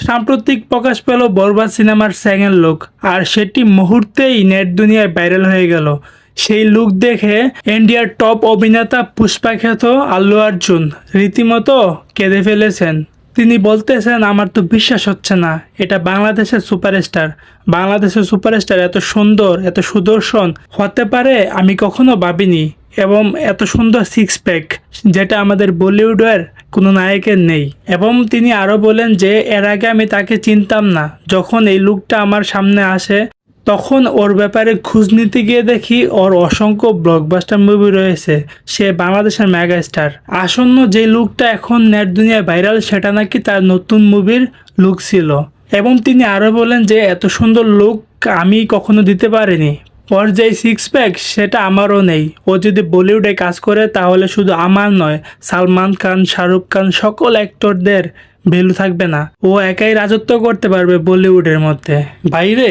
সাম্প্রতিক প্রকাশ পেল বরবাদ সিনেমার সেকেন্ড লুক, আর সেটি মুহূর্তেই নেট দুনিয়ায় ভাইরাল হয়ে গেল। সেই লুক দেখে ইন্ডিয়ার টপ অভিনেতা পুষ্পা খ্যাত আল্লু অর্জুন রীতিমতো কেঁদে ফেলেছেন। তিনি বলতেছেন, আমার তো বিশ্বাস হচ্ছে না, এটা বাংলাদেশের সুপারস্টার। বাংলাদেশের সুপারস্টার এত সুন্দর, এত সুদর্শন হতে পারে আমি কখনো ভাবিনি। এবং এত সুন্দর সিক্স প্যাক, যেটা আমাদের বলিউডের কোনো নায়কের নেই। এবং তিনি আরও বলেন যে এর আগে আমি তাকে চিনতাম না। যখন এই লুকটা আমার সামনে আসে তখন ওর ব্যাপারে খোঁজ নিতে গিয়ে দেখি ওর অসংখ্য ব্লকবাস্টার মুভি রয়েছে, সে বাংলাদেশের মেগা স্টার। আসন্ন যে লুকটা এখন নেট দুনিয়ায় ভাইরাল, সেটা নাকি তার নতুন মুভির লুক ছিল। এবং তিনি আরও বলেন যে এত সুন্দর লুক আমি কখনো দিতে পারিনি। ওর যে সিক্স প্যাক সেটা আমারও নেই। ও যদি বলিউডে কাজ করে তাহলে শুধু আমার নয়, সালমান খান, শাহরুখ খান, সকল অ্যাক্টরদের ভ্যালু থাকবে না। ও একাই রাজত্ব করতে পারবে বলিউডের মধ্যে। বাইরে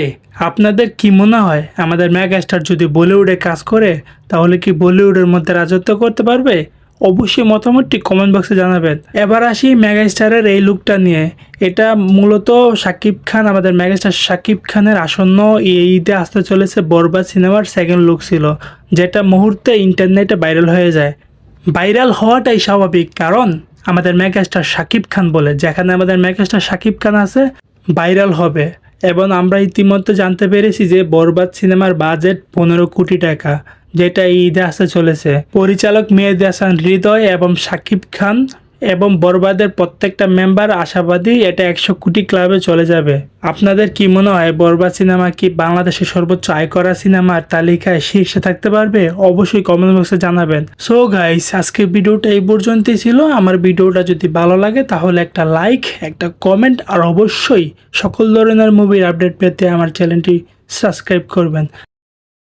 আপনাদের কি মনে হয়, আমাদের মেগাস্টার যদি বলিউডে কাজ করে তাহলে কি বলিউডের মধ্যে রাজত্ব করতে পারবে? অবশ্যই মতামতটি কমেন্ট বক্সে জানাবেন। এবার আসি মেগাস্টারের এই লুকটা নিয়ে। এটা মূলত শাকিব খান, আমাদের মেগাস্টার শাকিব খানের আসন্ন এই ঈদে আসতে চলেছে বরবাদ সিনেমার সেকেন্ড লুক ছিল, যেটা মুহূর্তে ইন্টারনেটে ভাইরাল হয়ে যায়। ভাইরাল হওয়াটাই স্বাভাবিক, কারণ আমাদের মেগাস্টার শাকিব খান বলে, যেখানে আমাদের মেগাস্টার শাকিব খান আছে ভাইরাল হবে। এবং আমরা ইতিমধ্যে জানতে পেরেছি যে বরবাদ সিনেমার বাজেট 15 কোটি টাকা, যেটা এই ঈদে আসতে চলেছে। পরিচালক মেহেদী হাসান হৃদয় এবং শাকিব খান এবং বরবাদের প্রত্যেকটা মেম্বার আশাবাদী এটা 100 কোটি ক্লাবে চলে যাবে। আপনাদের কি মনে হয়, বরবাদ সিনেমা কি বাংলাদেশের সর্বোচ্চ আয় করা সিনেমার তালিকায় শীর্ষে থাকতে পারবে? অবশ্যই কমেন্ট বক্সে জানাবেন। সো গাইস, আজকের ভিডিওটা এই পর্যন্তই ছিল। আমার ভিডিওটা যদি ভালো লাগে তাহলে একটা লাইক, একটা কমেন্ট, আর অবশ্যই সকল ধরনের মুভির আপডেট পেতে আমার চ্যানেলটি সাবস্ক্রাইব করবেন।